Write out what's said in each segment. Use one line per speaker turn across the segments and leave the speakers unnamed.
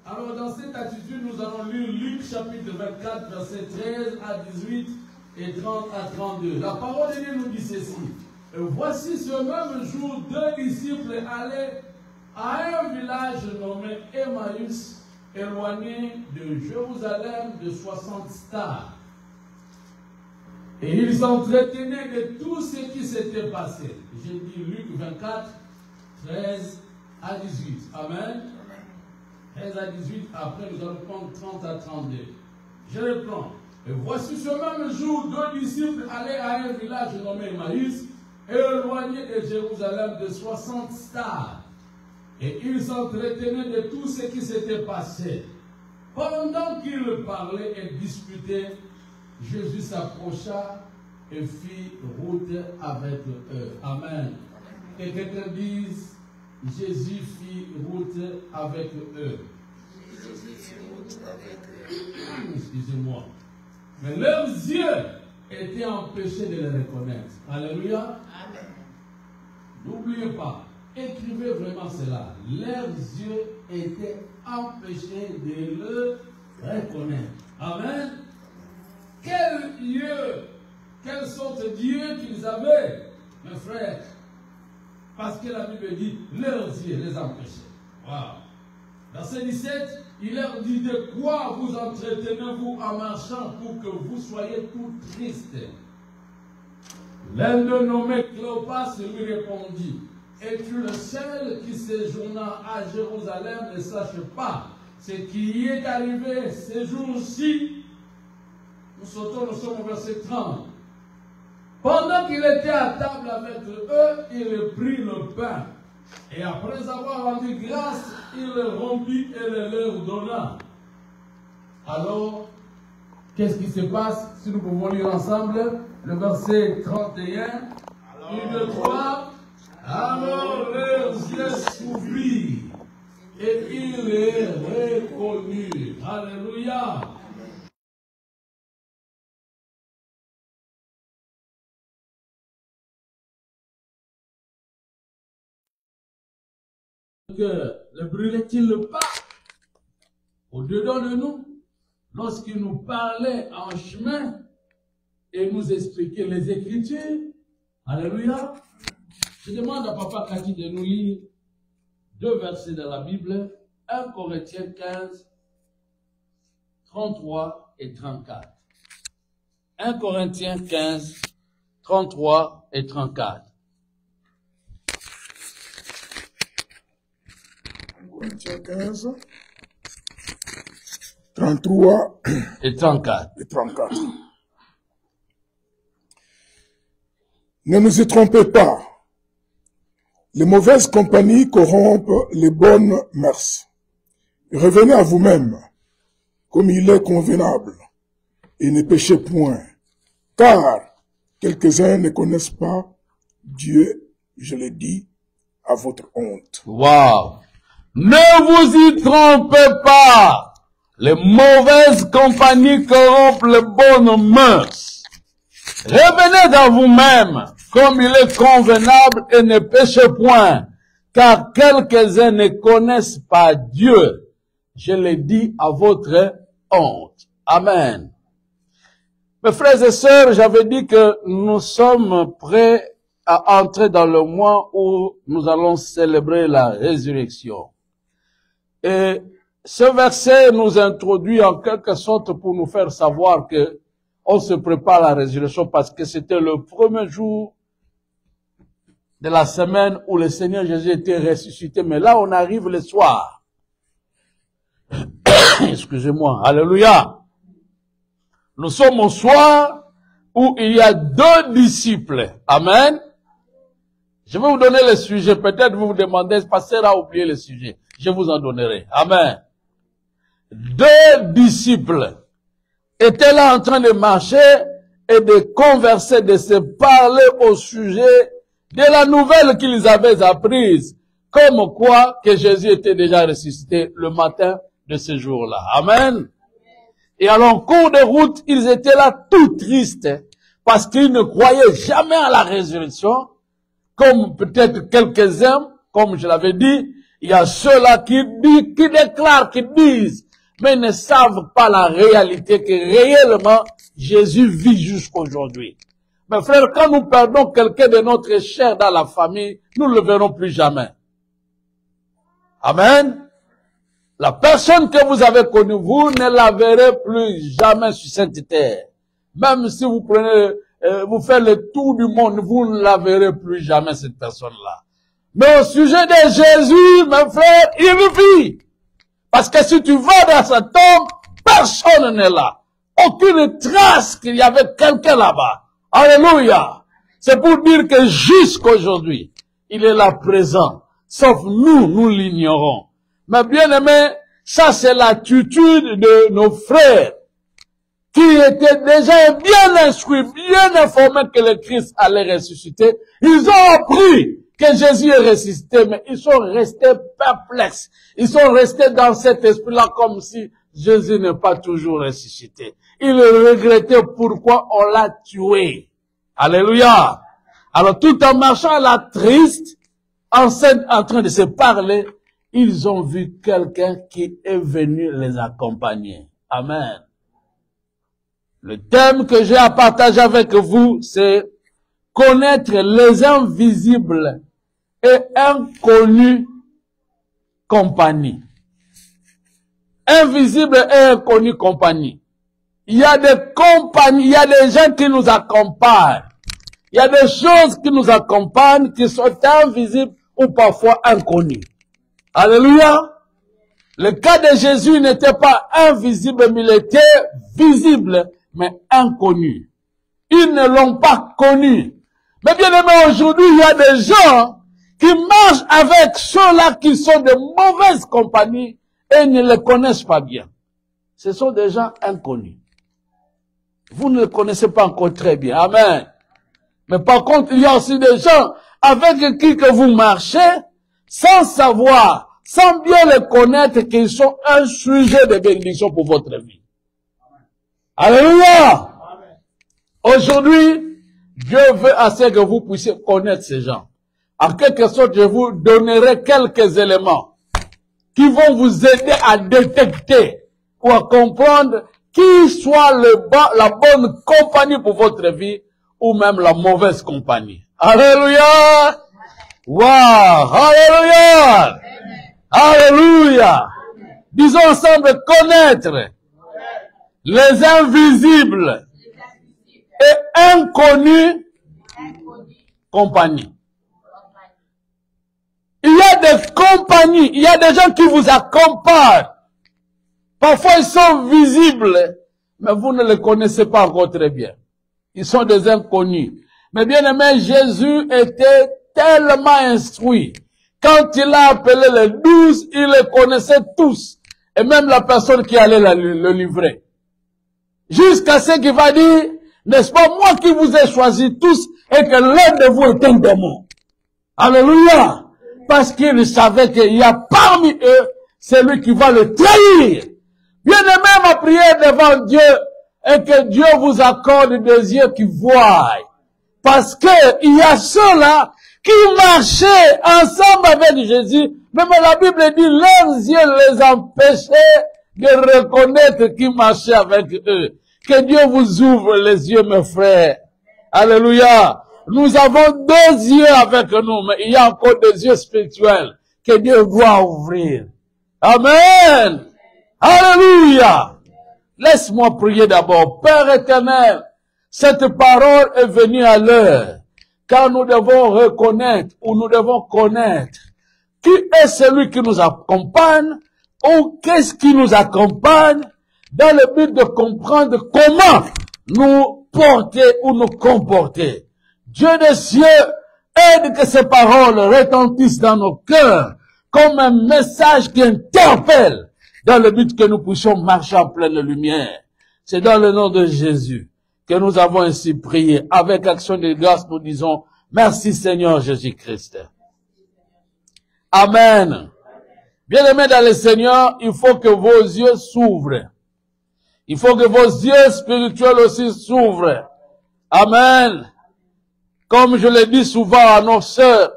Alors dans cette attitude, nous allons lire Luc chapitre 24, versets 13 à 18 et 30 à 32. La parole de Dieu nous dit ceci. Voici ce même jour, deux disciples allaient à un village nommé Emmaüs, éloigné de Jérusalem de 60 stades. Et ils s'entretenaient de tout ce qui s'était passé. J'ai dit Luc 24, 13 à 18. Amen. 13 à 18, après nous allons prendre 30 à 32. Je reprends. Et voici ce même jour, deux disciples allaient à un village nommé Emmaüs, éloigné de Jérusalem de 60 stades. Et ils s'entretenaient de tout ce qui s'était passé. Pendant qu'ils parlaient et discutaient, Jésus s'approcha et fit route avec eux. Amen. Que quelqu'un dise, Jésus fit route avec eux.
Jésus fit route avec eux.
Excusez-moi. Mais leurs yeux étaient empêchés de le reconnaître. Alléluia.
Amen.
N'oubliez pas, écrivez vraiment cela. Leurs yeux étaient empêchés de le reconnaître. Amen. Quel Dieu, quelle sorte de Dieu qu'ils avaient, mes frères. Parce que la Bible dit, leurs yeux les empêchaient. Wow. Verset 17, il leur dit, de quoi vous entretenez-vous en marchant pour que vous soyez tout tristes? L'un de nommé Cléopas lui répondit, es-tu le seul qui séjourna à Jérusalem ne sache pas ce qui y est arrivé ces jours-ci? Nous sautons, nous sommes au verset 30. Pendant qu'il était à table avec eux, il prit le pain. Et après avoir rendu grâce, il le rompit et le leur donna. Alors, qu'est-ce qui se passe? Si nous pouvons lire ensemble, le verset 31. Il le croit. Alors leurs yeux s'ouvrirent et il les reconnut. Alléluia. Que ne brûlait-il pas au-dedans de nous lorsqu'il nous parlait en chemin et nous expliquait les Écritures? Alléluia. Je demande à Papa Kati de nous lire deux versets de la Bible, 1 Corinthiens 15, 33 et 34. 1 Corinthiens 15, 33 et 34.
Corinthiens 15, 33
et 34.
et 34. Ne nous y trompez pas. Les mauvaises compagnies corrompent les bonnes mœurs. Revenez à vous-même, comme il est convenable, et ne péchez point, car quelques-uns ne connaissent pas Dieu, je le dis, à votre honte.
Wow! Ne vous y trompez pas. Les mauvaises compagnies corrompent les bonnes mœurs. Revenez à vous-même, comme il est convenable, et ne péchez point, car quelques-uns ne connaissent pas Dieu. Je le dis à votre honte. Amen. Mes frères et sœurs, j'avais dit que nous sommes prêts à entrer dans le mois où nous allons célébrer la résurrection. Et ce verset nous introduit en quelque sorte pour nous faire savoir que on se prépare à la résurrection parce que c'était le premier jour de la semaine où le Seigneur Jésus était ressuscité. Mais là, on arrive le soir. Excusez-moi. Alléluia. Nous sommes au soir où il y a deux disciples. Amen. Je vais vous donner le sujet. Peut-être vous vous demandez, pasteur a oublié le sujet. Je vous en donnerai. Amen. Deux disciples étaient là en train de marcher et de converser, de se parler au sujet de la nouvelle qu'ils avaient apprise, comme quoi que Jésus était déjà ressuscité le matin de ce jour-là. Amen. Et alors, en cours de route, ils étaient là tout tristes parce qu'ils ne croyaient jamais à la résurrection, comme peut-être quelques-uns, comme je l'avais dit, Il y a ceux-là qui déclarent, qui disent, mais ils ne savent pas la réalité que réellement Jésus vit jusqu'aujourd'hui. Mes frères, quand nous perdons quelqu'un de notre chair dans la famille, nous ne le verrons plus jamais. Amen. La personne que vous avez connue, vous ne la verrez plus jamais sur cette terre. Même si vous prenez, vous faites le tour du monde, vous ne la verrez plus jamais, cette personne-là. Mais au sujet de Jésus, mes frères, il vit. Parce que si tu vas dans sa tombe, personne n'est là. Aucune trace qu'il y avait quelqu'un là-bas. Alléluia. C'est pour dire que jusqu'aujourd'hui, il est là présent. Sauf nous, nous l'ignorons. Mais bien aimé, ça c'est l'attitude de nos frères qui étaient déjà bien instruits, bien informés que le Christ allait ressusciter. Ils ont appris que Jésus est ressuscité, mais ils sont restés perplexes. Ils sont restés dans cet esprit-là comme si Jésus n'est pas toujours ressuscité. Ils regrettaient pourquoi on l'a tué. Alléluia. Alors tout en marchant là triste, en train de se parler, ils ont vu quelqu'un qui est venu les accompagner. Amen. Le thème que j'ai à partager avec vous, c'est connaître les invisibles et inconnus compagnies. Invisible et inconnu compagnie. Il y a des compagnies, il y a des gens qui nous accompagnent. Il y a des choses qui nous accompagnent qui sont invisibles ou parfois inconnues. Alléluia. Le cas de Jésus n'était pas invisible, mais il était visible, mais inconnu. Ils ne l'ont pas connu. Mais bien aimé, aujourd'hui, il y a des gens qui marchent avec ceux-là qui sont de mauvaises compagnies et ne les connaissent pas bien. Ce sont des gens inconnus. Vous ne les connaissez pas encore très bien. Amen. Mais par contre, il y a aussi des gens avec qui que vous marchez sans savoir, sans bien les connaître, qu'ils sont un sujet de bénédiction pour votre vie. Alléluia. Aujourd'hui, Dieu veut assez que vous puissiez connaître ces gens. En quelque sorte, je vous donnerai quelques éléments qui vont vous aider à détecter ou à comprendre qui soit la bonne compagnie pour votre vie ou même la mauvaise compagnie. Alléluia! Wow! Alléluia! Alléluia! Disons ensemble connaître les invisibles et inconnus compagnies. Il y a des compagnies, il y a des gens qui vous accompagnent. Parfois ils sont visibles, mais vous ne les connaissez pas encore très bien. Ils sont des inconnus. Mais bien aimé, Jésus était tellement instruit. Quand il a appelé les 12, il les connaissait tous. Et même la personne qui allait le livrer. Jusqu'à ce qu'il va dire, n'est-ce pas moi qui vous ai choisis tous et que l'un de vous est un démon. Alléluia. Parce qu'il savait qu'il y a parmi eux celui qui va le trahir. Bien aimé, ma prière devant Dieu est que Dieu vous accorde des yeux qui voient. Parce que il y a ceux-là qui marchaient ensemble avec Jésus, mais la Bible dit leurs yeux les empêchaient de reconnaître qui marchait avec eux. Que Dieu vous ouvre les yeux, mes frères. Alléluia. Nous avons deux yeux avec nous, mais il y a encore des yeux spirituels que Dieu doit ouvrir. Amen. Alléluia. Laisse-moi prier d'abord. Père éternel, cette parole est venue à l'heure, car nous devons reconnaître ou nous devons connaître qui est celui qui nous accompagne ou qu'est-ce qui nous accompagne dans le but de comprendre comment nous porter ou nous comporter. Dieu des cieux, aide que ces paroles retentissent dans nos cœurs comme un message qui interpelle dans le but que nous puissions marcher en pleine lumière. C'est dans le nom de Jésus que nous avons ainsi prié. Avec action de grâce, nous disons merci Seigneur Jésus-Christ. Amen. Bien-aimés dans le Seigneur, il faut que vos yeux s'ouvrent. Il faut que vos yeux spirituels aussi s'ouvrent. Amen. Comme je le dis souvent à nos sœurs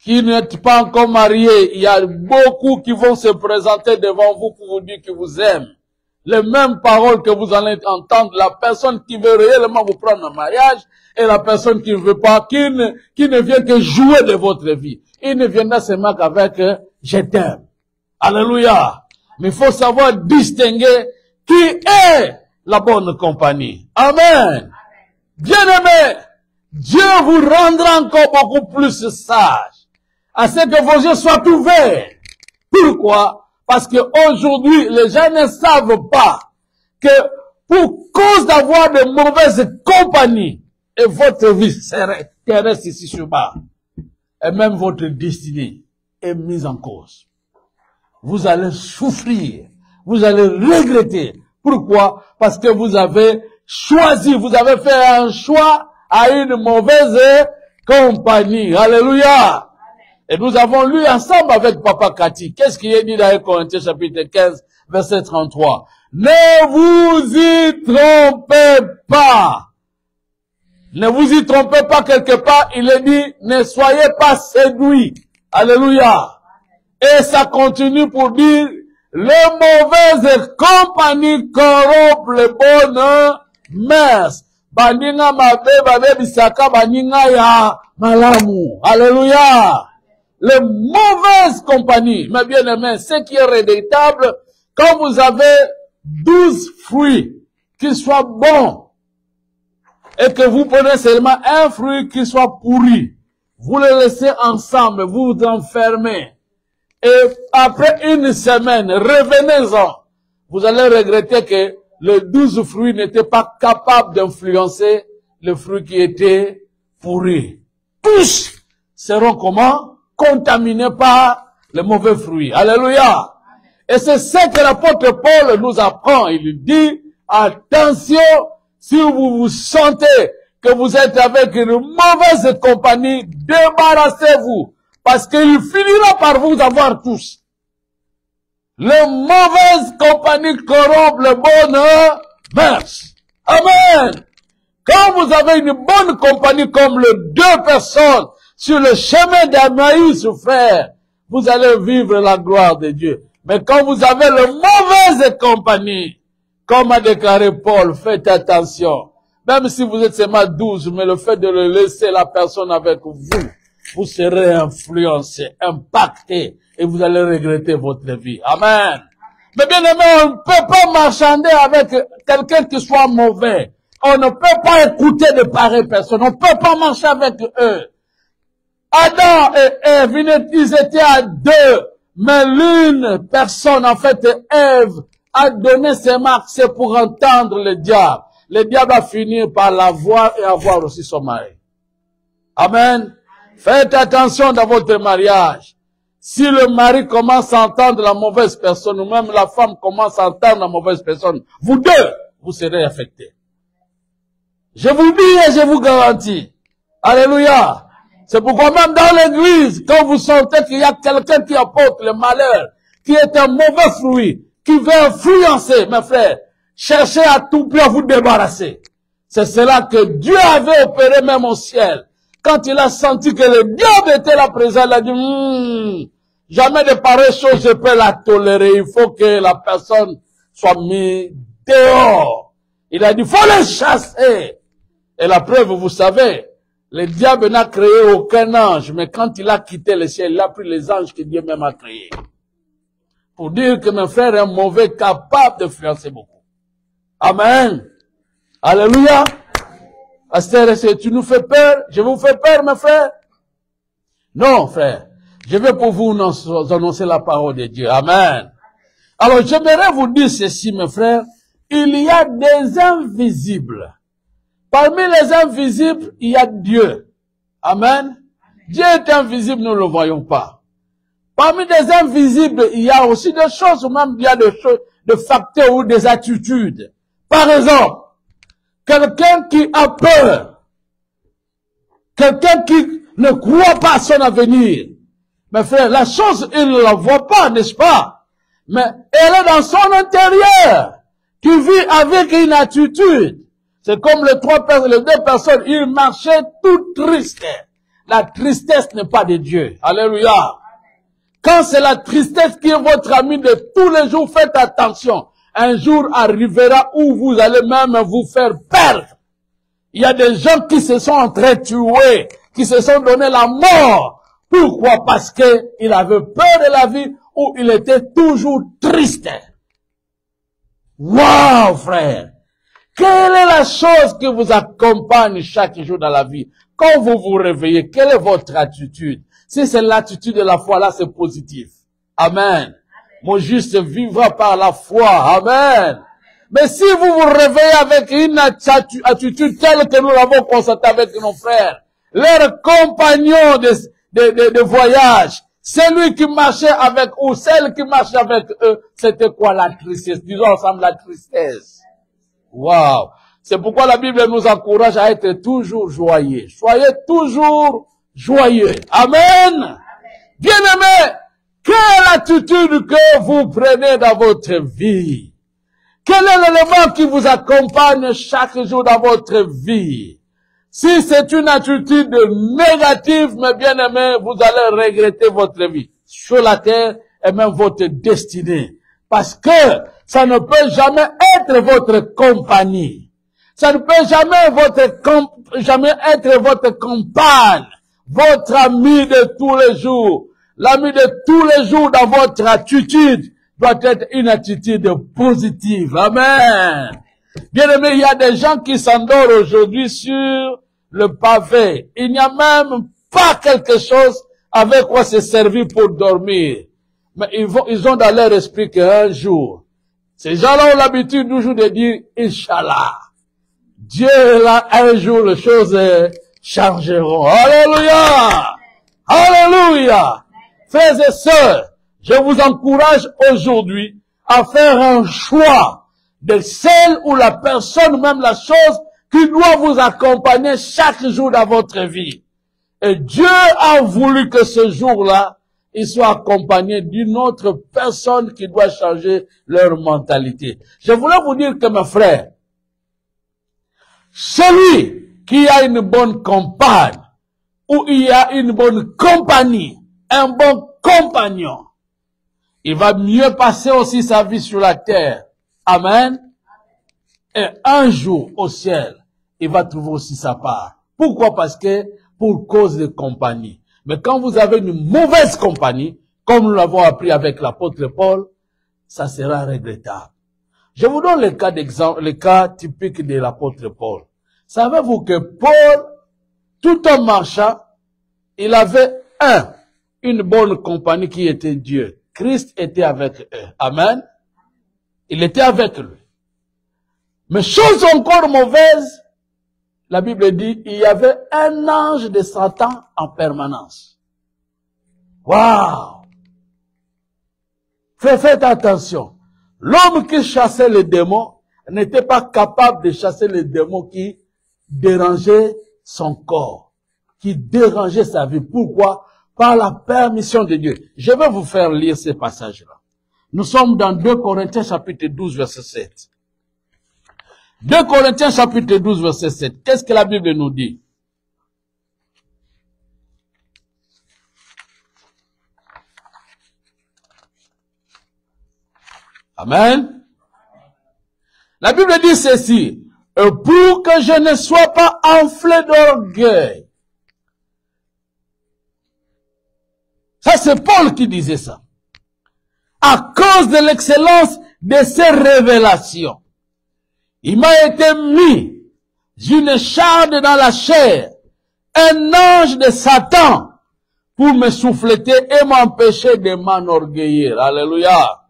qui n'êtes pas encore mariés, il y a beaucoup qui vont se présenter devant vous pour vous dire qu'ils vous aiment. Les mêmes paroles que vous allez entendre, la personne qui veut réellement vous prendre en mariage et la personne qui ne veut pas, qui ne vient que jouer de votre vie. Il ne viendra seulement qu'avec je t'aime. Alléluia. Mais il faut savoir distinguer qui est la bonne compagnie. Amen. Bien-aimés, Dieu vous rendra encore beaucoup plus sage, à ce que vos yeux soient ouverts. Pourquoi? Parce qu'aujourd'hui, les gens ne savent pas que pour cause d'avoir de mauvaises compagnies, et votre vie serait terrestre ici sur bas, et même votre destinée est mise en cause. Vous allez souffrir, vous allez regretter. Pourquoi? Parce que vous avez choisi, vous avez fait un choix à une mauvaise compagnie. Alléluia. Et nous avons lu ensemble avec Papa Cathy. Qu'est-ce qui est dit dans 1 Corinthiens chapitre 15, verset 33? Ne vous y trompez pas. Ne vous y trompez pas quelque part. Il est dit, ne soyez pas séduits. Alléluia. Et ça continue pour dire, les mauvaises compagnies corrompent les bonnes mœurs. Baninga mabe, babe bisaka, baninga ya malamu. Alléluia. Les mauvaises compagnies, mes bien-aimés, ce qui est regrettable, quand vous avez 12 fruits qui soient bons, et que vous prenez seulement un fruit qui soit pourri, vous les laissez ensemble, vous vous enfermez, et après une semaine, revenez-en, vous allez regretter que les 12 fruits n'étaient pas capables d'influencer le fruit qui était pourri. Tous seront comment? Contaminés par les mauvais fruits. Alléluia. Et c'est ce que l'apôtre Paul nous apprend. Il dit, attention, si vous vous sentez que vous êtes avec une mauvaise compagnie, débarrassez-vous. Parce qu'il finira par vous avoir tous. Les mauvaises compagnies corrompent les bonnes mœurs. Amen. Quand vous avez une bonne compagnie comme les deux personnes sur le chemin d'Emmaüs, frère, vous allez vivre la gloire de Dieu. Mais quand vous avez le mauvaise compagnie, comme a déclaré Paul, faites attention. Même si vous êtes seulement 12, mais le fait de le laisser la personne avec vous, vous serez influencé, impacté, et vous allez regretter votre vie. Amen. Mais bien aimé, on ne peut pas marchander avec quelqu'un qui soit mauvais. On ne peut pas écouter de pareilles personnes. On ne peut pas marcher avec eux. Adam et Ève, ils étaient à deux. Mais l'une personne, en fait, Ève, a donné ses marques, c'est pour entendre le diable. Le diable a fini par la voir et avoir aussi son mari. Amen. Faites attention dans votre mariage. Si le mari commence à entendre la mauvaise personne, ou même la femme commence à entendre la mauvaise personne, vous deux, vous serez affectés. Je vous dis et je vous garantis. Alléluia. C'est pourquoi même dans l'église, quand vous sentez qu'il y a quelqu'un qui apporte le malheur, qui est un mauvais fruit, qui veut influencer, mes frères, cherchez à tout prix à vous débarrasser. C'est cela que Dieu avait opéré même au ciel. Quand il a senti que le diable était là présent, il a dit, jamais de pareilles choses je peux la tolérer. Il faut que la personne soit mise dehors. Il a dit, il faut les chasser. Et la preuve, vous savez, le diable n'a créé aucun ange, mais quand il a quitté le ciel, il a pris les anges que Dieu même a créés. Pour dire que mon frère est un mauvais capable d'influencer beaucoup. Amen. Alléluia. Pasteur, est-ce que tu nous fais peur? Je vous fais peur, mes frères? Non, frère. Je vais pour vous annoncer la parole de Dieu. Amen. Alors, j'aimerais vous dire ceci, mes frères. Il y a des invisibles. Parmi les invisibles, il y a Dieu. Amen. Dieu est invisible, nous ne le voyons pas. Parmi les invisibles, il y a aussi des choses, ou même il y a des choses, des facteurs ou des attitudes. Par exemple, quelqu'un qui a peur, quelqu'un qui ne croit pas à son avenir. Mes frères, la chose, il ne la voit pas, n'est-ce pas? Mais elle est dans son intérieur. Tu vis avec une attitude. C'est comme les deux personnes, ils marchaient tout tristes. la tristesse n'est pas de Dieu. Alléluia. Quand c'est la tristesse qui est votre ami de tous les jours, faites attention. Un jour arrivera où vous allez même vous faire perdre. Il y a des gens qui se sont entretués, qui se sont donné la mort. Pourquoi? Parce qu'il avait peur de la vie ou il était toujours triste. Waouh, frère! Quelle est la chose qui vous accompagne chaque jour dans la vie? Quand vous vous réveillez, quelle est votre attitude? Si c'est l'attitude de la foi, là, c'est positif. Amen. Mon juste vivra par la foi. Amen. Mais si vous vous réveillez avec une attitude telle que nous l'avons constatée avec nos frères, leurs compagnons de voyage, celui qui marchait avec eux, celle qui marchait avec eux, c'était quoi la tristesse? Disons ensemble la tristesse. Waouh! C'est pourquoi la Bible nous encourage à être toujours joyeux. Soyez toujours joyeux. Amen. Bien-aimés, quelle attitude que vous prenez dans votre vie? Quel est l'élément qui vous accompagne chaque jour dans votre vie? Si c'est une attitude négative, mes bien-aimés, vous allez regretter votre vie sur la terre et même votre destinée. Parce que ça ne peut jamais être votre compagnie. Ça ne peut jamais être votre compagne, votre ami de tous les jours. L'ami de tous les jours dans votre attitude doit être une attitude positive. Amen. Bien aimé, il y a des gens qui s'endorment aujourd'hui sur le pavé. Il n'y a même pas quelque chose avec quoi se servir pour dormir. Mais ils ont dans leur esprit qu'un jour, ces gens-là ont l'habitude toujours de dire Inch'Allah. Dieu, là, un jour, les choses changeront. Alléluia! Alléluia! Frères et sœurs, je vous encourage aujourd'hui à faire un choix de celle ou la personne, même la chose, qui doit vous accompagner chaque jour dans votre vie. Et Dieu a voulu que ce jour-là, il soit accompagné d'une autre personne qui doit changer leur mentalité. Je voulais vous dire que mes frères, celui qui a une bonne compagne, ou il y a une bonne compagnie, un bon compagnon, il va mieux passer aussi sa vie sur la terre. Amen. Et un jour au ciel, il va trouver aussi sa part. Pourquoi? Parce que pour cause de compagnie. Mais quand vous avez une mauvaise compagnie, comme nous l'avons appris avec l'apôtre Paul, ça sera regrettable. Je vous donne le cas d'exemple, le cas typique de l'apôtre Paul. Savez-vous que Paul, tout en marchant, il avait une bonne compagnie qui était Dieu. Christ était avec eux. Amen. Il était avec lui. Mais chose encore mauvaise, la Bible dit, il y avait un ange de Satan en permanence. Waouh! Faites attention. L'homme qui chassait les démons n'était pas capable de chasser les démons qui dérangeaient son corps, qui dérangeaient sa vie. Pourquoi? Par la permission de Dieu. Je vais vous faire lire ces passages-là. Nous sommes dans 2 Corinthiens chapitre 12 verset 7. 2 Corinthiens chapitre 12 verset 7. Qu'est-ce que la Bible nous dit? Amen. La Bible dit ceci. Pour que je ne sois pas enflé d'orgueil. Ça c'est Paul qui disait ça. À cause de l'excellence de ses révélations. Il m'a été mis une charge dans la chair, un ange de Satan, pour me souffleter et m'empêcher de m'enorgueillir. Alléluia.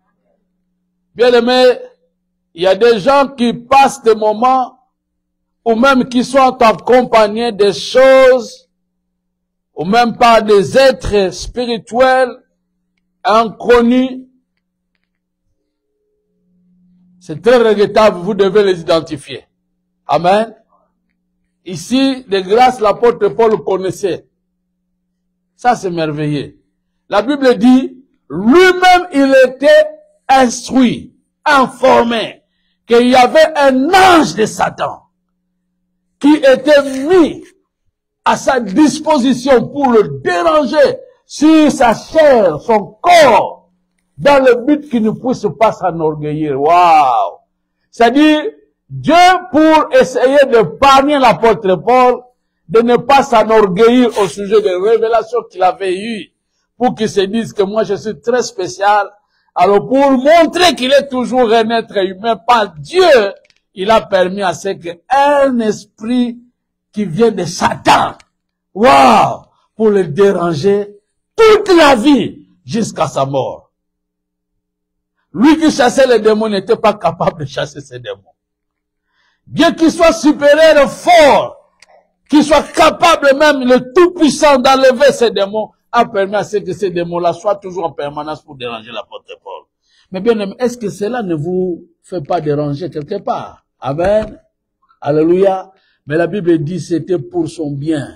Bien aimé, il y a des gens qui passent des moments, ou même qui sont accompagnés des choses, ou même par des êtres spirituels, inconnus. C'est très regrettable, vous devez les identifier. Amen. Ici, de grâce, l'apôtre Paul connaissait. Ça, c'est merveilleux. La Bible dit, lui-même, il était instruit, informé, qu'il y avait un ange de Satan qui était mis à sa disposition pour le déranger sur sa chair, son corps, dans le but qu'il ne puisse pas s'enorgueillir. Waouh! C'est-à-dire, Dieu, pour essayer de parler l'apôtre Paul, de ne pas s'enorgueillir au sujet des révélations qu'il avait eues, pour qu'il se dise que moi je suis très spécial. Alors pour montrer qu'il est toujours un être humain par Dieu, il a permis à ce qu'un esprit qui vient de Satan, waouh, pour le déranger toute la vie jusqu'à sa mort. Lui qui chassait les démons n'était pas capable de chasser ces démons. Bien qu'il soit supérieur et fort, qu'il soit capable même, le tout-puissant, d'enlever ces démons, a permis à ce que ces démons-là soient toujours en permanence pour déranger l'apôtre Paul. Mais bien aimé, est-ce que cela ne vous fait pas déranger quelque part? Amen. Alléluia. Mais la Bible dit c'était pour son bien.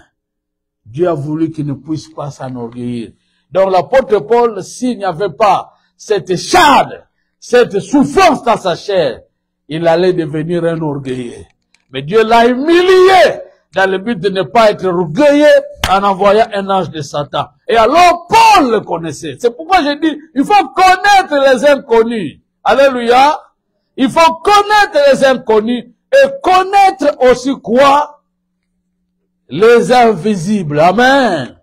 Dieu a voulu qu'il ne puisse pas s'enorgueillir. Donc l'apôtre Paul, s'il n'y avait pas cette charge, cette souffrance dans sa chair, il allait devenir un orgueilleux. Mais Dieu l'a humilié dans le but de ne pas être orgueilleux en envoyant un ange de Satan. Et alors Paul le connaissait. C'est pourquoi je dis, il faut connaître les inconnus. Alléluia. Il faut connaître les inconnus et connaître aussi quoi? Les invisibles. Amen.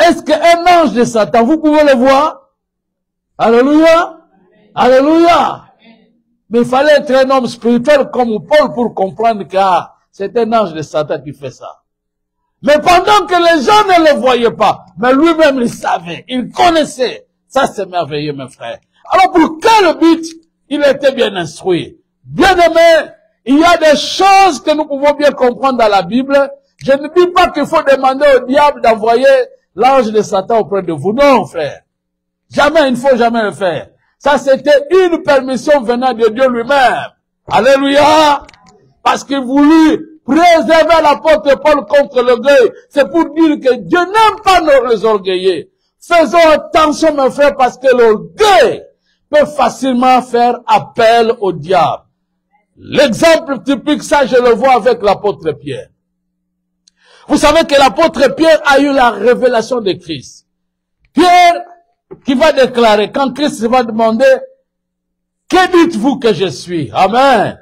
Est-ce qu'un ange de Satan, vous pouvez le voir? Alléluia. Alléluia. Mais il fallait être un homme spirituel comme Paul pour comprendre que c'est un ange de Satan qui fait ça. Mais pendant que les gens ne le voyaient pas, mais lui-même il savait, il connaissait. Ça c'est merveilleux mes frères. Alors pour quel but? Il était bien instruit. Bien aimé, il y a des choses que nous pouvons bien comprendre dans la Bible. Je ne dis pas qu'il faut demander au diable d'envoyer l'ange de Satan auprès de vous. Non frère. Jamais, il ne faut jamais le faire. Ça, c'était une permission venant de Dieu lui-même. Alléluia. Parce qu'il voulut préserver l'apôtre Paul contre l'orgueil. C'est pour dire que Dieu n'aime pas les orgueillés. Faisons attention, mes frères, parce que l'orgueil peut facilement faire appel au diable. L'exemple typique, ça, je le vois avec l'apôtre Pierre. Vous savez que l'apôtre Pierre a eu la révélation de Christ. Pierre, qui va déclarer, quand Christ va demander, que dites-vous que je suis? Amen.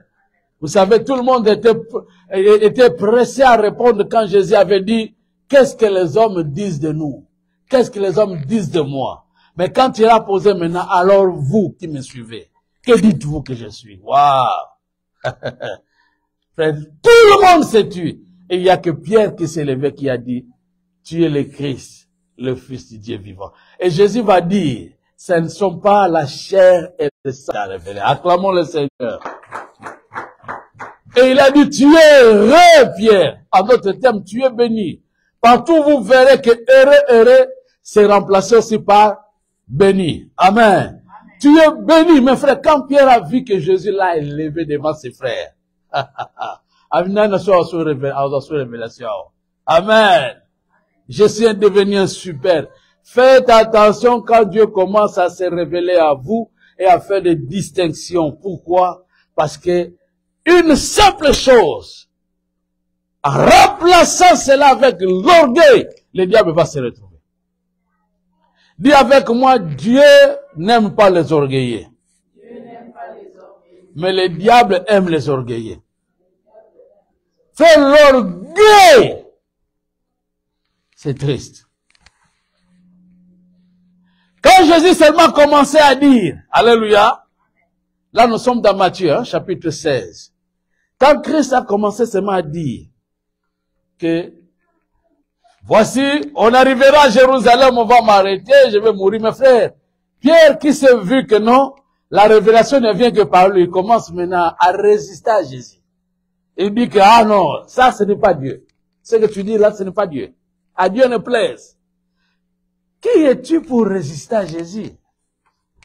Vous savez, tout le monde était pressé à répondre quand Jésus avait dit, qu'est-ce que les hommes disent de nous? Qu'est-ce que les hommes disent de moi? Mais quand il a posé maintenant, alors vous qui me suivez, que dites-vous que je suis? Waouh! Frère, tout le monde s'est tué. Et il n'y a que Pierre qui s'est levé, qui a dit, tu es le Christ, le Fils du Dieu vivant. Et Jésus va dire, ce ne sont pas la chair et le sang à révéler. Acclamons le Seigneur. Et il a dit, tu es heureux, Pierre. En d'autres termes, tu es béni. Partout vous verrez que heureux, c'est remplacé aussi par béni. Amen. Tu es béni, mes frères. Quand Pierre a vu que Jésus l'a élevé devant ses frères. Amen. Je suis devenu un super. Faites attention quand Dieu commence à se révéler à vous et à faire des distinctions. Pourquoi? Parce que une simple chose, en remplaçant cela avec l'orgueil, le diable va se retrouver. Dis avec moi, Dieu n'aime pas les orgueillés. Mais le diable aime les orgueillés. Faire l'orgueil, c'est triste. Quand Jésus seulement commençait à dire, alléluia, là nous sommes dans Matthieu, hein, chapitre 16. Quand Christ a commencé seulement à dire que voici, on arrivera à Jérusalem, on va m'arrêter, je vais mourir, mes frères. Pierre qui s'est vu que non, la révélation ne vient que par lui, il commence maintenant à résister à Jésus. Il dit que, ah non, ça ce n'est pas Dieu. Ce que tu dis là, ce n'est pas Dieu. À Dieu ne plaise. Qui es-tu pour résister à Jésus?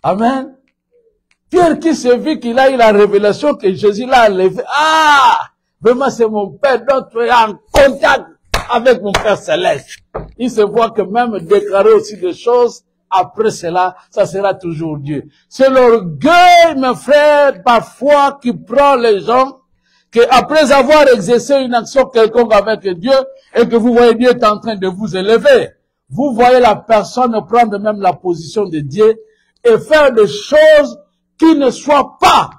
Amen. Pierre qui s'est vu qu'il a eu la révélation que Jésus l'a enlevé. Ah! Vraiment c'est mon Père, donc tu es en contact avec mon Père Céleste. Il se voit que même déclarer aussi des choses, après cela, ça sera toujours Dieu. C'est l'orgueil, mes frères, parfois, qui prend les gens. qu'après avoir exercé une action quelconque avec Dieu, et que vous voyez Dieu est en train de vous élever, vous voyez la personne prendre même la position de Dieu et faire des choses qui ne soient pas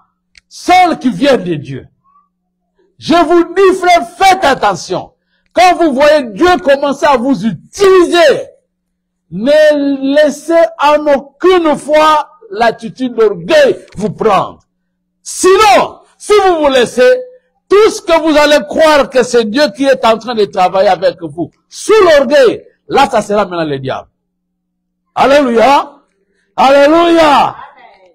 celles qui viennent de Dieu. Je vous dis, frère, faites attention. Quand vous voyez Dieu commencer à vous utiliser, ne laissez en aucune fois l'attitude d'orgueil vous prendre. Sinon, si vous vous laissez, tout ce que vous allez croire que c'est Dieu qui est en train de travailler avec vous, sous l'orgueil, là, ça sera maintenant le diable. Alléluia. Alléluia.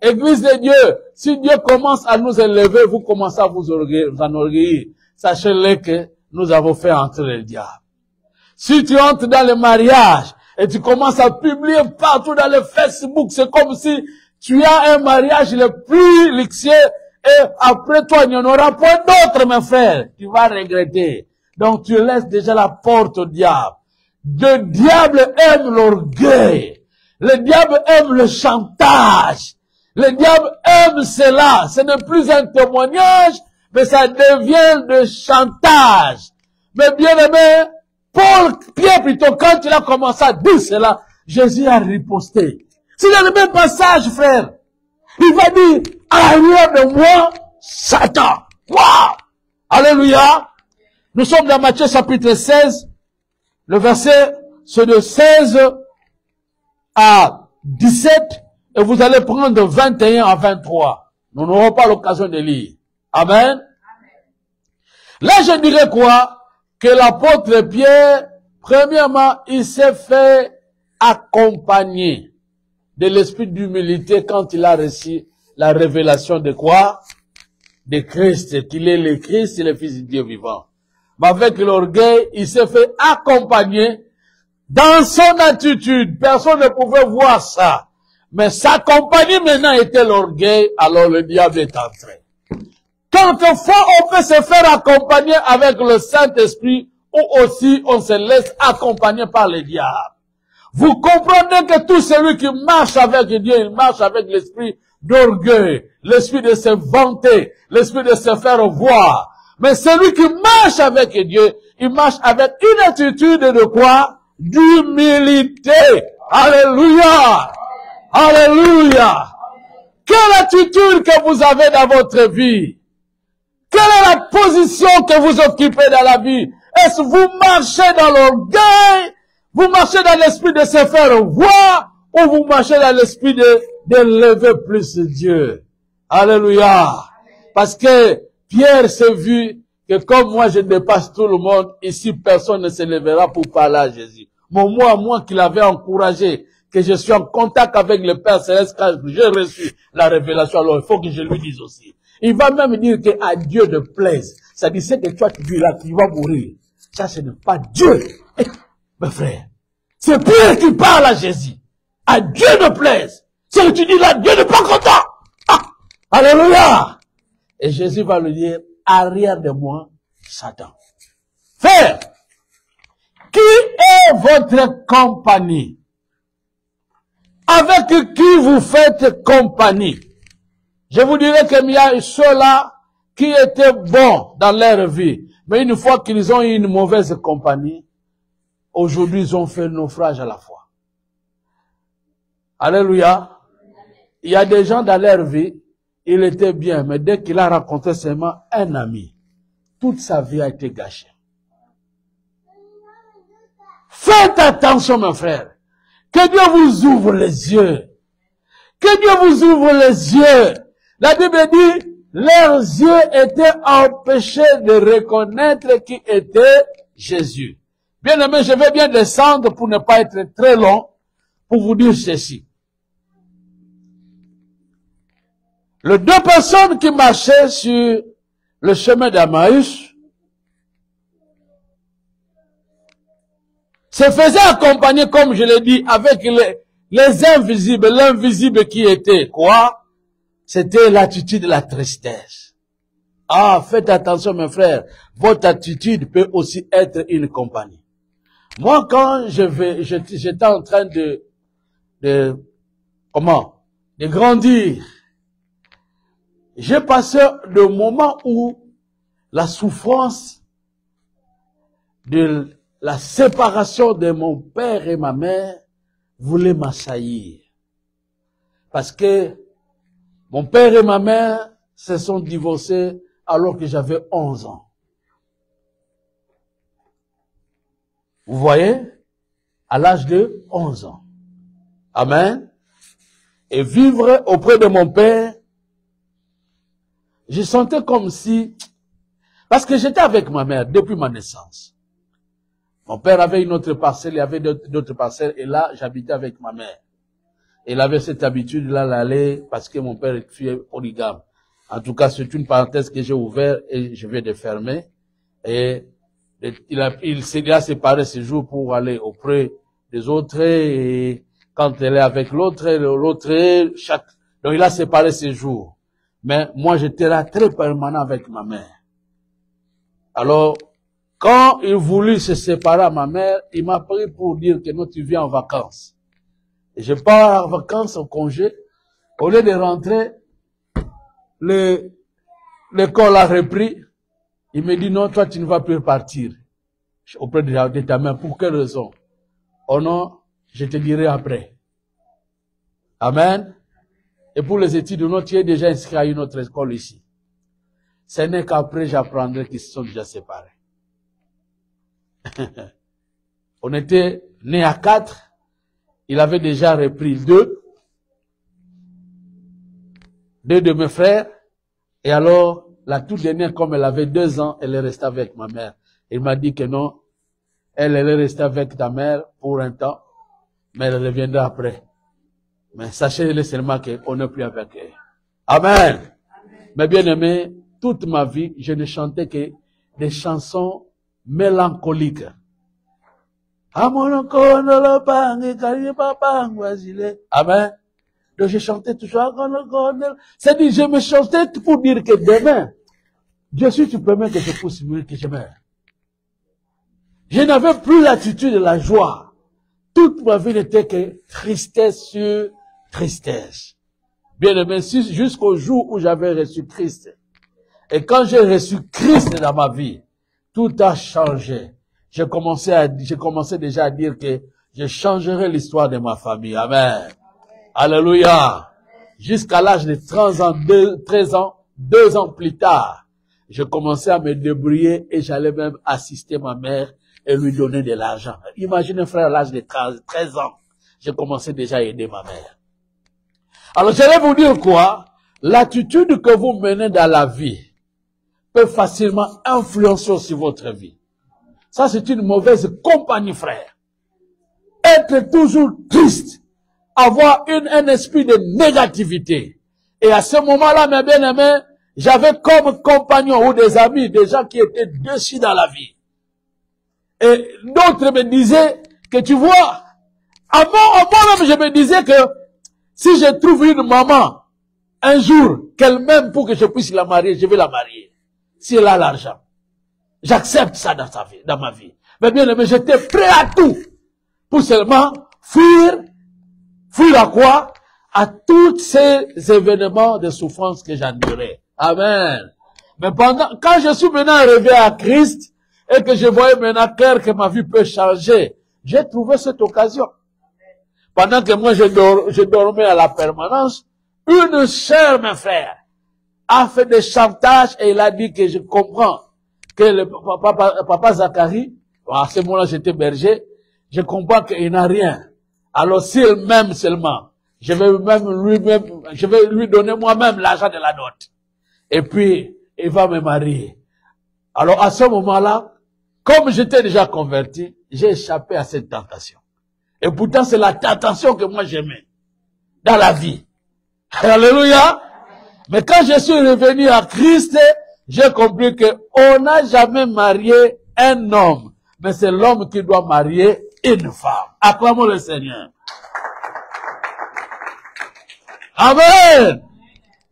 Église de Dieu, si Dieu commence à nous élever, vous commencez à vous enorgueillir. Sachez-le que nous avons fait entrer le diable. Si tu entres dans le mariage et tu commences à publier partout dans le Facebook, c'est comme si tu as un mariage le plus luxueux et après toi, il n'y en aura pas d'autre, mes frères. Tu vas regretter. Donc tu laisses déjà la porte au diable. Le diable aime l'orgueil. Le diable aime le chantage. Le diable aime cela. Ce n'est plus un témoignage, mais ça devient de chantage. Mais bien aimé, Pierre plutôt, quand il a commencé à dire cela, Jésus a riposté. C'est dans le même passage, frère. Il va dire, arrière de moi, Satan. Waouh! Alléluia! Nous sommes dans Matthieu chapitre 16. Le verset, c'est de 16 à 17. Et vous allez prendre de 21 à 23. Nous n'aurons pas l'occasion de lire. Amen. Là, je dirais quoi? Que l'apôtre Pierre, premièrement, il s'est fait accompagner de l'esprit d'humilité quand il a reçu la révélation de quoi? De Christ, qu'il est le Christ et le Fils du Dieu vivant. Mais avec l'orgueil, il s'est fait accompagner dans son attitude. Personne ne pouvait voir ça. Mais sa compagnie maintenant était l'orgueil, alors le diable est entré. Quelquefois, on peut se faire accompagner avec le Saint-Esprit ou aussi on se laisse accompagner par le diable. Vous comprenez que tout celui qui marche avec Dieu, il marche avec l'esprit d'orgueil, l'esprit de se vanter, l'esprit de se faire voir. Mais celui qui marche avec Dieu, il marche avec une attitude de quoi? D'humilité. Alléluia! Alléluia! Quelle attitude que vous avez dans votre vie? Quelle est la position que vous occupez dans la vie? Est-ce que vous marchez dans l'orgueil? Vous marchez dans l'esprit de se faire voir? Ou vous marchez dans l'esprit de lever plus Dieu? Alléluia! Parce que Pierre s'est vu que comme moi je dépasse tout le monde, ici personne ne se lèvera pour parler à Jésus. Mais moi qui l'avais encouragé, que je suis en contact avec le Père Céleste quand j'ai reçu la révélation, alors il faut que je lui dise aussi. Il va même dire que à Dieu ne plaise. Ça dit, c'est que toi tu dis là, tu vas mourir. Ça, ce n'est pas Dieu. Mes frères, c'est Pierre qui parle à Jésus. À Dieu ne plaise. C'est que tu dis là, Dieu n'est pas content. Ah, alléluia. Et Jésus va lui dire, arrière de moi, Satan. Frère, qui est votre compagnie? Avec qui vous faites compagnie? Je vous dirais qu'il y a ceux-là qui étaient bons dans leur vie. Mais une fois qu'ils ont eu une mauvaise compagnie, aujourd'hui ils ont fait naufrage à la foi. Alléluia. Il y a des gens dans leur vie, il était bien, mais dès qu'il a rencontré seulement un ami, toute sa vie a été gâchée. Faites attention, mes frères. Que Dieu vous ouvre les yeux. Que Dieu vous ouvre les yeux. La Bible dit, leurs yeux étaient empêchés de reconnaître qui était Jésus. Bien aimé, je vais bien descendre pour ne pas être très long, pour vous dire ceci. Les deux personnes qui marchaient sur le chemin d'Emmaüs se faisaient accompagner, comme je l'ai dit, avec les invisibles. L'invisible qui était quoi? C'était l'attitude de la tristesse. Ah, faites attention mes frères, votre attitude peut aussi être une compagnie. Moi, quand j'étais en train de grandir, j'ai passé le moment où la souffrance de la séparation de mon père et ma mère voulait m'assaillir. Parce que mon père et ma mère se sont divorcés alors que j'avais 11 ans. Vous voyez? À l'âge de 11 ans. Amen. Et vivre auprès de mon père, je sentais comme si, parce que j'étais avec ma mère depuis ma naissance. Mon père avait une autre parcelle, il y avait d'autres parcelles, et là, j'habitais avec ma mère. Il avait cette habitude-là d'aller, parce que mon père est polygame. En tout cas, c'est une parenthèse que j'ai ouverte et je vais de fermer. Et il s'est séparé ce jour pour aller auprès des autres, et quand elle est avec l'autre, donc il a séparé ses jours. Mais moi, j'étais là très permanent avec ma mère. Alors, quand il voulut se séparer à ma mère, il m'a pris pour dire que non, tu viens en vacances. Et je pars en vacances, en congé. Au lieu de rentrer, l'école a repris. Il me dit non, toi, tu ne vas plus partir auprès de ta mère. Pour quelle raison? Oh non, je te dirai après. Amen. Et pour les études, non, tu es déjà inscrit à une autre école ici. Ce n'est qu'après j'apprendrai qu'ils se sont déjà séparés. On était nés à 4. Il avait déjà repris 2 de mes frères. Et alors, la toute dernière, comme elle avait 2 ans, elle est restée avec ma mère. Il m'a dit que non, elle est restée avec ta mère pour un temps, mais elle reviendra après. Mais sachez-le seulement qu'on n'est plus avec elle. Amen. Mais bien aimé, toute ma vie, je ne chantais que des chansons mélancoliques. Amen. Donc je chantais toujours. C'est-à-dire, je me chantais pour dire que demain, Dieu, si tu permets que je puisse mourir, que je meure. Je n'avais plus l'attitude de la joie. Toute ma vie n'était que tristesse sur tristesse. Bien aimé, jusqu'au jour où j'avais reçu Christ. Et quand j'ai reçu Christ dans ma vie, tout a changé. J'ai commencé déjà à dire que je changerai l'histoire de ma famille. Amen. Alléluia. Jusqu'à l'âge de 13 ans, 2 ans plus tard, je commençais à me débrouiller et j'allais même assister ma mère et lui donner de l'argent. Imaginez, frère, à l'âge de 13 ans, j'ai commencé déjà à aider ma mère. Alors, je vais vous dire quoi? L'attitude que vous menez dans la vie peut facilement influencer sur votre vie. Ça, c'est une mauvaise compagnie, frère. Être toujours triste, avoir un esprit de négativité. Et à ce moment-là, mes bien-aimés, j'avais comme compagnon ou des amis, des gens qui étaient déçus dans la vie. Et d'autres me disaient que tu vois, moi-même je me disais que si je trouve une maman, un jour, qu'elle m'aime pour que je puisse la marier, je vais la marier. Si elle a l'argent. J'accepte ça dans ma vie. Mais bien aimé, j'étais prêt à tout. Pour seulement fuir à quoi? À tous ces événements de souffrance que j'endurais. Amen. Mais quand je suis maintenant arrivé à Christ, et que je voyais maintenant clair que ma vie peut changer, j'ai trouvé cette occasion. Pendant que moi je dormais à la permanence, une sœur, mes frères, a fait des chantages et il a dit que je comprends que le papa Zacharie, à ce moment-là j'étais berger, je comprends qu'il n'a rien. Alors s'il m'aime seulement, je vais lui donner moi-même l'argent de la dot. Et puis, il va me marier. Alors à ce moment-là, comme j'étais déjà converti, j'ai échappé à cette tentation. Et pourtant, c'est la tentation que moi j'aimais dans la vie. Alléluia. Mais quand je suis revenu à Christ, j'ai compris qu'on n'a jamais marié un homme, mais c'est l'homme qui doit marier une femme. Acclamons le Seigneur. Amen.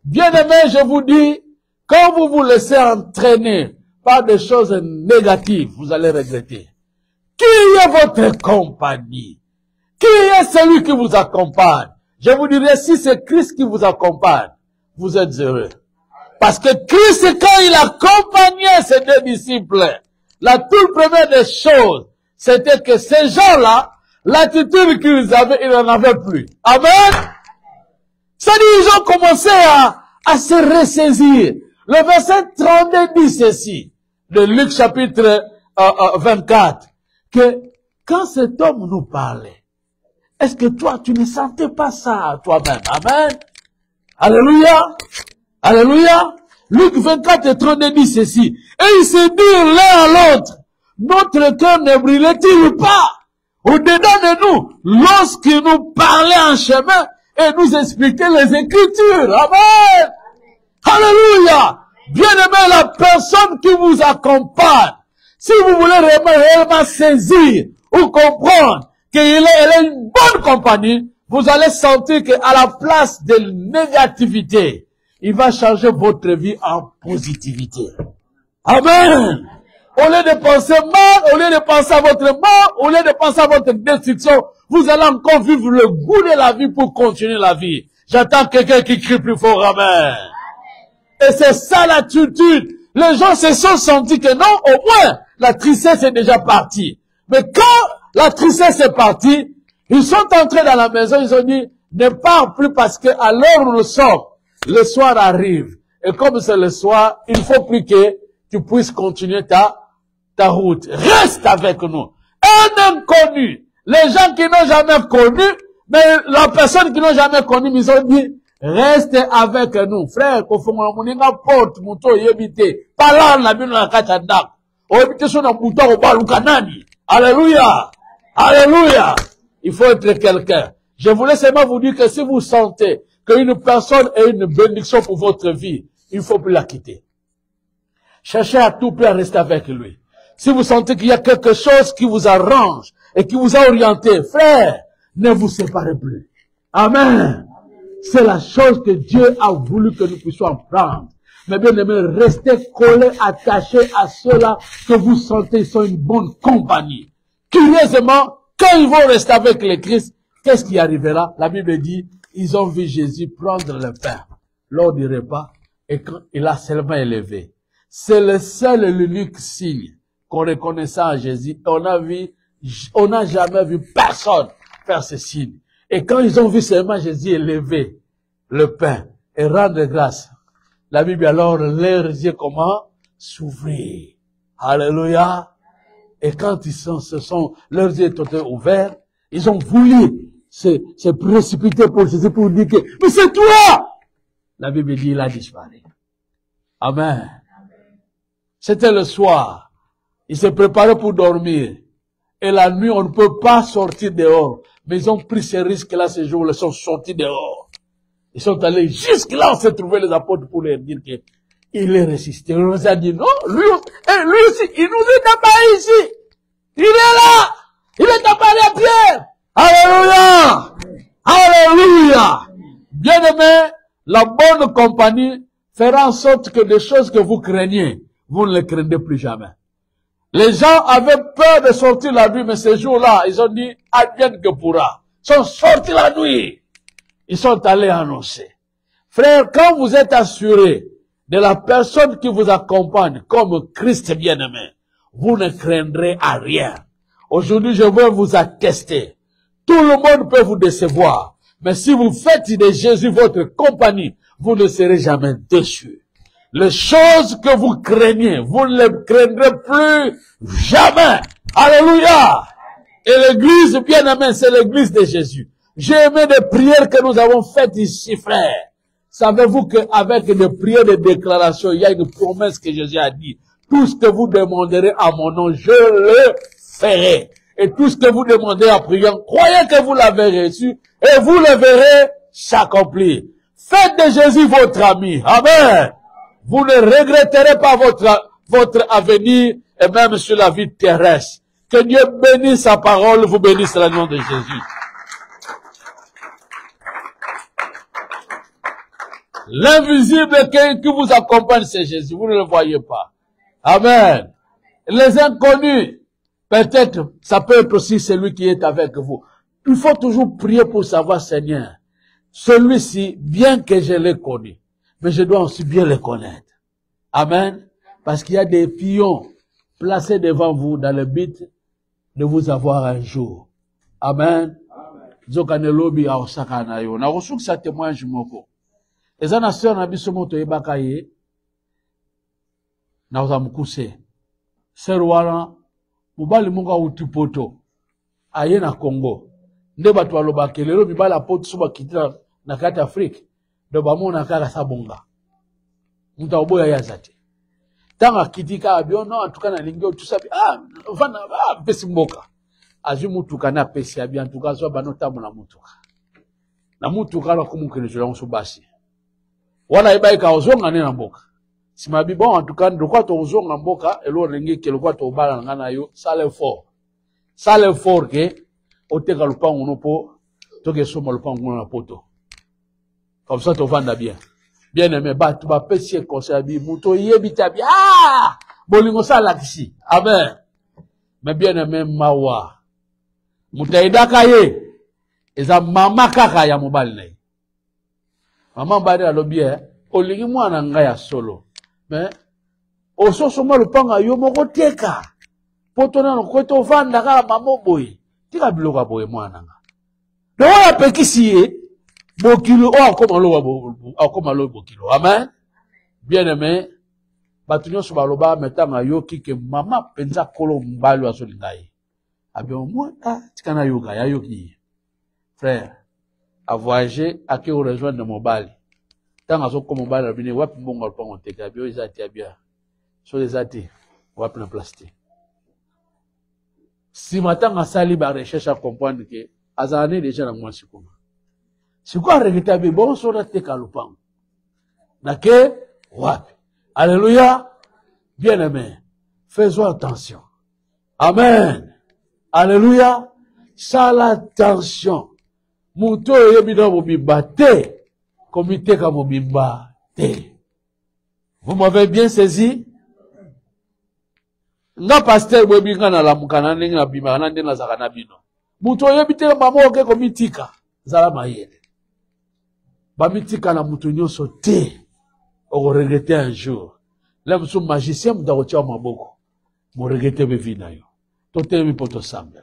Bien-aimé, je vous dis, quand vous vous laissez entraîner par des choses négatives, vous allez regretter. Qui est votre compagnie? Qui est celui qui vous accompagne? Je vous dirais, si c'est Christ qui vous accompagne, vous êtes heureux. Parce que Christ, quand il accompagnait ses deux disciples, la toute première des choses, c'était que ces gens-là, l'attitude qu'ils avaient, ils n'en avaient plus. Amen. C'est-à-dire, ils ont commencé à se ressaisir. Le verset 32 dit ceci, de Luc chapitre 24, que quand cet homme nous parlait, est-ce que toi, tu ne sentais pas ça toi-même? Amen. Alléluia. Alléluia. Luc 24 et 32 dit ceci. Et ils se dirent l'un à l'autre, notre cœur ne brûlait-il pas au-dedans de nous lorsqu'il nous parlait en chemin et nous expliquait les Écritures? Amen. Alléluia. Bien-aimé, la personne qui vous accompagne, si vous voulez réellement saisir ou comprendre qu'elle est une bonne compagnie, vous allez sentir qu'à la place de négativité, il va changer votre vie en positivité. Amen. Au lieu de penser mal, au lieu de penser à votre mort, au lieu de penser à votre destruction, vous allez encore vivre le goût de la vie pour continuer la vie. J'attends quelqu'un qui crie plus fort. Amen. Et c'est ça l'attitude. Les gens se sont sentis que non, au moins, la tristesse est déjà partie. Mais quand la tristesse est partie, ils sont entrés dans la maison, ils ont dit, ne pars plus parce que à l'heure où nous sommes, le soir arrive. Et comme c'est le soir, il faut plus que tu puisses continuer ta route. Reste avec nous. Un inconnu. Les gens qui n'ont jamais connu, mais la personne qui n'ont jamais connu, ils ont dit, reste avec nous. Frère, porte, mouton, yébité. Pas la bino na kachandak. Oyébité son na mouton au balukanani. Alléluia. Alléluia. Il faut être quelqu'un. Je voulais seulement vous dire que si vous sentez qu'une personne est une bénédiction pour votre vie, il ne faut plus la quitter. Cherchez à tout prix à rester avec lui. Si vous sentez qu'il y a quelque chose qui vous arrange et qui vous a orienté, frère, ne vous séparez plus. Amen. C'est la chose que Dieu a voulu que nous puissions apprendre. Mais bien aimé, restez collés, attachés à ceux-là que vous sentez sont une bonne compagnie. Curieusement, quand ils vont rester avec le Christ, qu'est-ce qui arrivera? La Bible dit, ils ont vu Jésus prendre le pain lors du repas et quand il a seulement élevé. C'est le seul et l'unique signe qu'on reconnaissait à Jésus. On n'a jamais vu personne faire ce signe. Et quand ils ont vu seulement Jésus élever le pain et rendre grâce, la Bible alors, leurs yeux comment? S'ouvrir. Alléluia. Et quand leurs yeux étaient ouverts, ils ont voulu se précipiter pour Jésus pour dire que, mais c'est toi! La Bible dit, il a disparu. Amen. C'était le soir. Ils se préparaient pour dormir. Et la nuit, on ne peut pas sortir dehors. Mais ils ont pris ce risque-là ce jour-là, ils sont sortis dehors. Ils sont allés jusque-là, on s'est trouvé les apôtres pour leur dire que il est résisté. On nous a dit non, lui aussi, il nous est apparu ici. Il est là. Il est apparu à Pierre. Alléluia. Alléluia. Bien-aimé, la bonne compagnie fera en sorte que des choses que vous craignez, vous ne les craignez plus jamais. Les gens avaient peur de sortir la nuit, mais ce jour-là, ils ont dit, advienne que pourra. Ils sont sortis la nuit. Ils sont allés annoncer. Frère, quand vous êtes assuré de la personne qui vous accompagne comme Christ bien-aimé, vous ne craindrez à rien. Aujourd'hui, je veux vous attester. Tout le monde peut vous décevoir. Mais si vous faites de Jésus votre compagnie, vous ne serez jamais déçus. Les choses que vous craignez, vous ne les craindrez plus jamais. Alléluia. Et l'église bien-aimée, c'est l'église de Jésus. J'ai aimé les prières que nous avons faites ici, frère. Savez-vous qu'avec des prières de déclaration, il y a une promesse que Jésus a dit. Tout ce que vous demanderez à mon nom, je le ferai. Et tout ce que vous demandez en priant, croyez que vous l'avez reçu et vous le verrez s'accomplir. Faites de Jésus votre ami. Amen. Vous ne regretterez pas votre avenir et même sur la vie terrestre. Que Dieu bénisse sa parole, vous bénisse le nom de Jésus. L'invisible qui vous accompagne, c'est Jésus. Vous ne le voyez pas. Amen. Les inconnus, peut-être, ça peut être aussi celui qui est avec vous. Il faut toujours prier pour savoir, Seigneur, celui-ci, bien que je l'ai connu, mais je dois aussi bien les connaître. Amen. Parce qu'il y a des pions placés devant vous dans le but de vous avoir un jour. Amen. Zokane lobi a osaka na yo. Na rosouk sa témoignage moko. Eza na sœur na biso moto yebaka ye. Na oza mukuse. Sœur wana mobali monga uti poto. Aye na Congo. Nde bato balobaka lelo mibala poto so bakitila na kati Afrique. Do bamona kaka sabonga. Muta oboya yazate. Tanga kitika abiono atukana lingio tusabi vana pesi mboka. Azu mutuka na pesi abi en tout cas so banota mona mutuka. Na mutuka la kumukele jolong so basi. Wala ibaika ozonga ne na mboka. Simabi bon en tout cas ndokwa to ozonga mboka elo rengi kelokwa to bala ngana yo sale fort. Sale fort ke oteka lupango no po toke soma lupango na poto. Comme ça to vanda bien. Bien aimé batu ba pesi conseil abi muto yebita bi bolingo sala kisi. Amen. Mais bien aimé mawa. Mutaidaka ye eza mama kaka ya mobali na ye. Mama mbali alobi olingi mwana nga ya solo. Mais ososoma lupanga yo moko teka. Poto na kweto vanda kala mama boye. Tika biloka boye mwana nga. Do ya pekisi ye bokilo akoma lo bokilo. Amen. Bien aimé batu nyonso baloba metanga yo kike mama penza kolo mbali aso lingai. Abion moi tikana yoga ya yoki. Frère, à voyager à qui on rejoint de mobile. Tant à ce que mobile a venu wap mbongo pa on teka bio izati abia. So les ati wap na plastique. Si matanga sali ba recherche à comprendre que azane déjà na moi sikuma. Sikwa regeta bi bon so na teka lupango. Na ke wap. Alléluia. Bien aimé. Faisons attention. Amen. Alléluia. Sala attention. Muto yebida mobimba te. Komite ka mobimba te. Vous m'avez bien saisi? Nga pasteur webinga na lamukana ninga na bima na ndena zakana bino. Muto yebite mama oke komitika. Zala mayele. Ba mitika na muto nyonso te. Oko regretter un jour. L'homme sous magicien mutakotia maboko. Mo regretter be vie na yo. Tote mi poto samba.